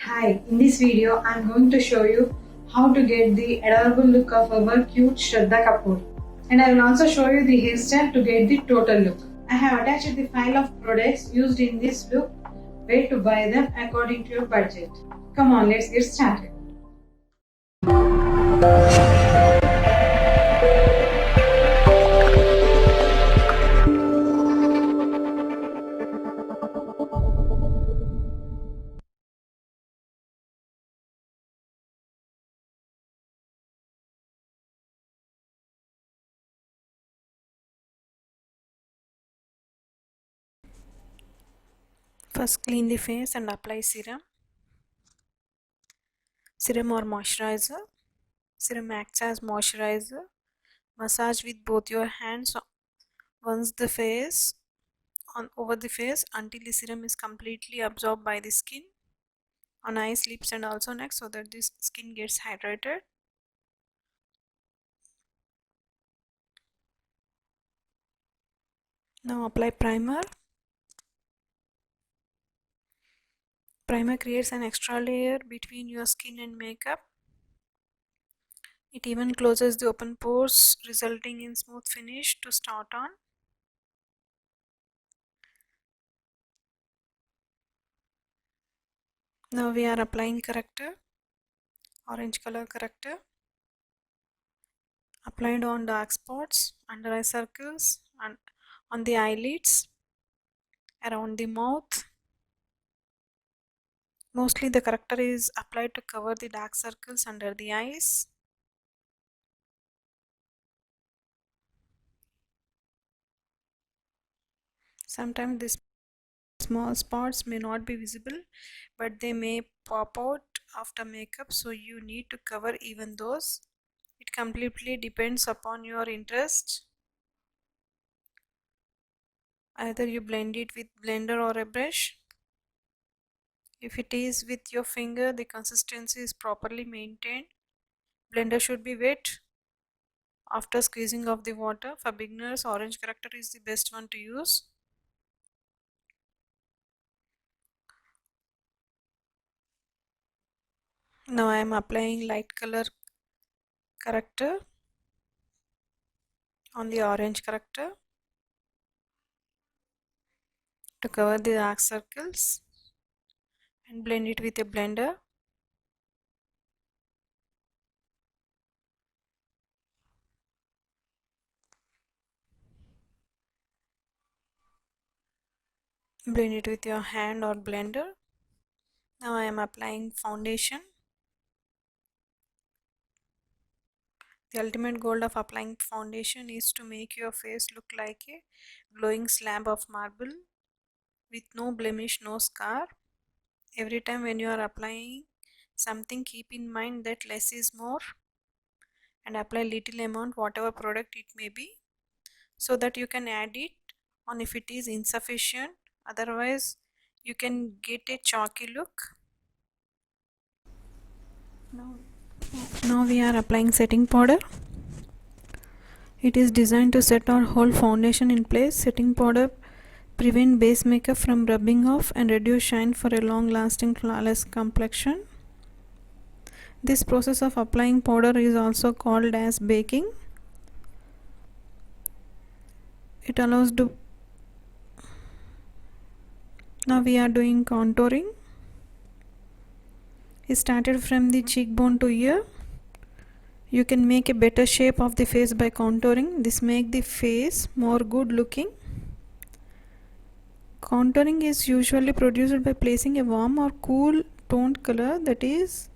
Hi, in this video I am going to show you how to get the adorable look of our cute Shraddha Kapoor. And I will also show you the hairstyle to get the total look. I have attached the file of products used in this look, where to buy them according to your budget. Come on, let's get started. First clean the face and apply serum or moisturizer. Serum acts as moisturizer. Massage with both your hands once the face on over the face until the serum is completely absorbed by the skin on eyes, lips and also neck, so that the skin gets hydrated. Now apply primer. Primer creates an extra layer between your skin and makeup. It even closes the open pores, resulting in smooth finish to start on. Now we are applying corrector, orange color corrector, applied on dark spots, under eye circles, and on the eyelids, around the mouth. Mostly the corrector is applied to cover the dark circles under the eyes. Sometimes these small spots may not be visible, but they may pop out after makeup, so you need to cover even those. It completely depends upon your interest. Either you blend it with blender or a brush. If it is with your finger, the consistency is properly maintained. Blender should be wet after squeezing off the water. For beginners, orange corrector is the best one to use. Now I am applying light color corrector on the orange corrector to cover the dark circles and blend it with a blender. Blend it with your hand or blender. Now I am applying foundation. The ultimate goal of applying foundation is to make your face look like a glowing slab of marble with no blemish, no scar. Every time when you are applying something, keep in mind that less is more and apply little amount whatever product it may be, so that you can add it on if it is insufficient. Otherwise you can get a chalky look. Now we are applying setting powder. It is designed to set our whole foundation in place. Setting powder prevent base makeup from rubbing off and reduce shine for a long lasting flawless complexion. This process of applying powder is also called as baking. It allows to. Now we are doing contouring. It started from the cheekbone to ear. You can make a better shape of the face by contouring. This makes the face more good looking. Contouring is usually produced by placing a warm or cool toned color, that is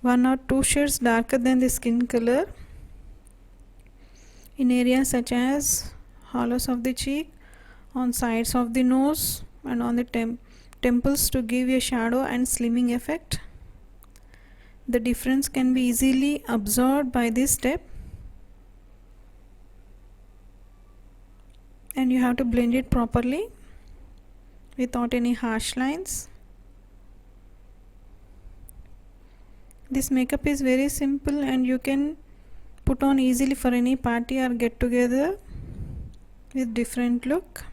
1 or 2 shades darker than the skin color, in areas such as hollows of the cheek, on sides of the nose and on the temples to give a shadow and slimming effect. The difference can be easily observed by this step, and you have to blend it properly without any harsh lines. This makeup is very simple and you can put on easily for any party or get together with different look.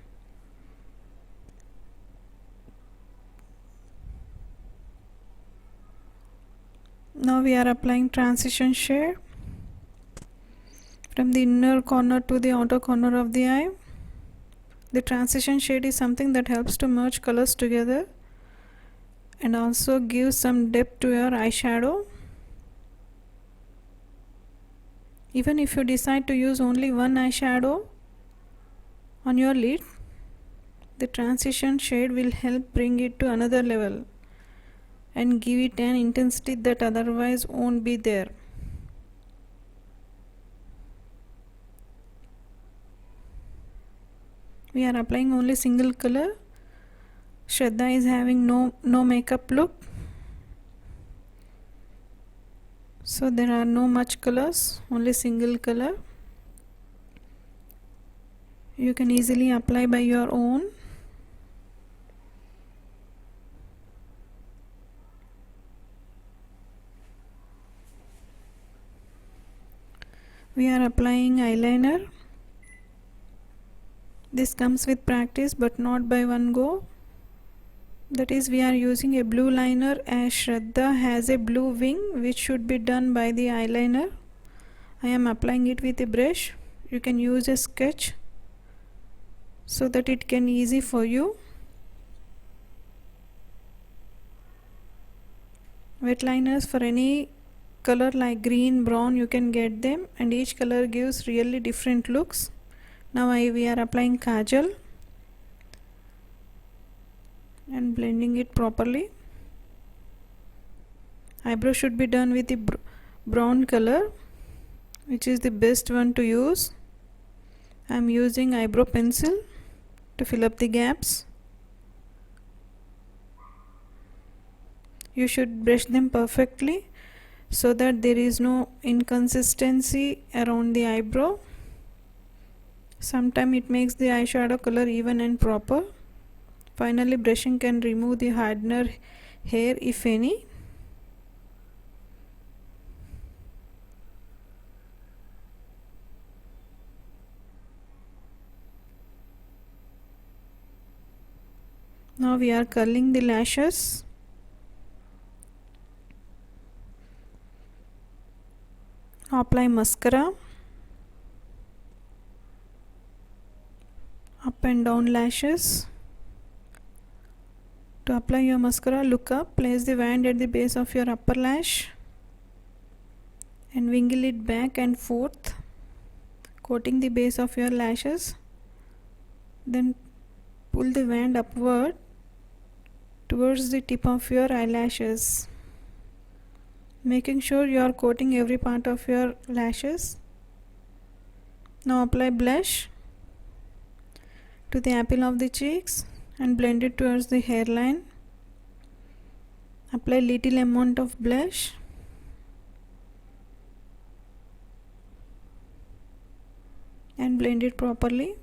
Now we are applying transition shade from the inner corner to the outer corner of the eye. The transition shade is something that helps to merge colors together and also gives some depth to your eyeshadow. Even if you decide to use only one eyeshadow on your lid, the transition shade will help bring it to another level and give it an intensity that otherwise won't be there. We are applying only single color. Shraddha is having no makeup look, so there are no much colors, only single color. You can easily apply by your own. We are applying eyeliner. This comes with practice but not by one go. That is, we are using a blue liner as Shraddha has a blue wing which should be done by the eyeliner. I am applying it with a brush. You can use a sketch so that it can be easy for you. Wet liners for any color like green, brown, you can get them, and each color gives really different looks. Now we are applying kajal and blending it properly. Eyebrow should be done with the brown color, which is the best one to use. I am using eyebrow pencil to fill up the gaps. You should brush them perfectly so that there is no inconsistency around the eyebrow. Sometimes it makes the eyeshadow color even and proper. Finally, brushing can remove the hardener hair if any. Now we are curling the lashes. Apply mascara. Up and down lashes. To apply your mascara, look up, place the wand at the base of your upper lash and wiggle it back and forth, coating the base of your lashes. Then pull the wand upward towards the tip of your eyelashes, making sure you are coating every part of your lashes. Now apply blush to the apple of the cheeks and blend it towards the hairline. Apply little amount of blush and blend it properly.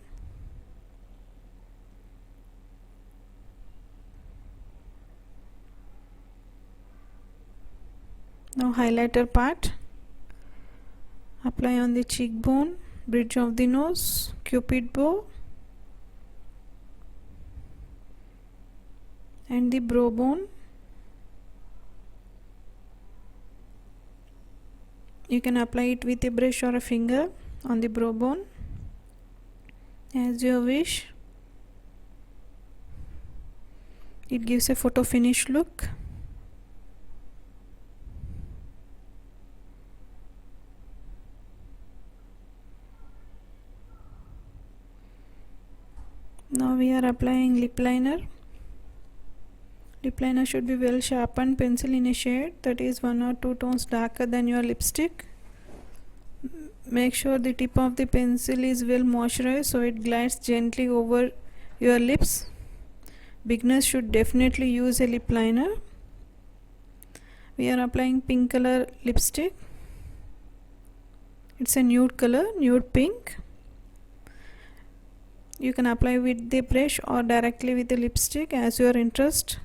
Now highlighter part. Apply on the cheekbone, bridge of the nose, cupid bow and the brow bone. You can apply it with a brush or a finger on the brow bone as you wish. It gives a photo finish look. Now we are applying lip liner. Lip liner should be well sharpened pencil in a shade that is 1 or 2 tones darker than your lipstick. Make sure the tip of the pencil is well moisturized so it glides gently over your lips. Beginners should definitely use a lip liner. We are applying pink color lipstick. It's a nude color, nude pink. You can apply with the brush or directly with the lipstick as your interest.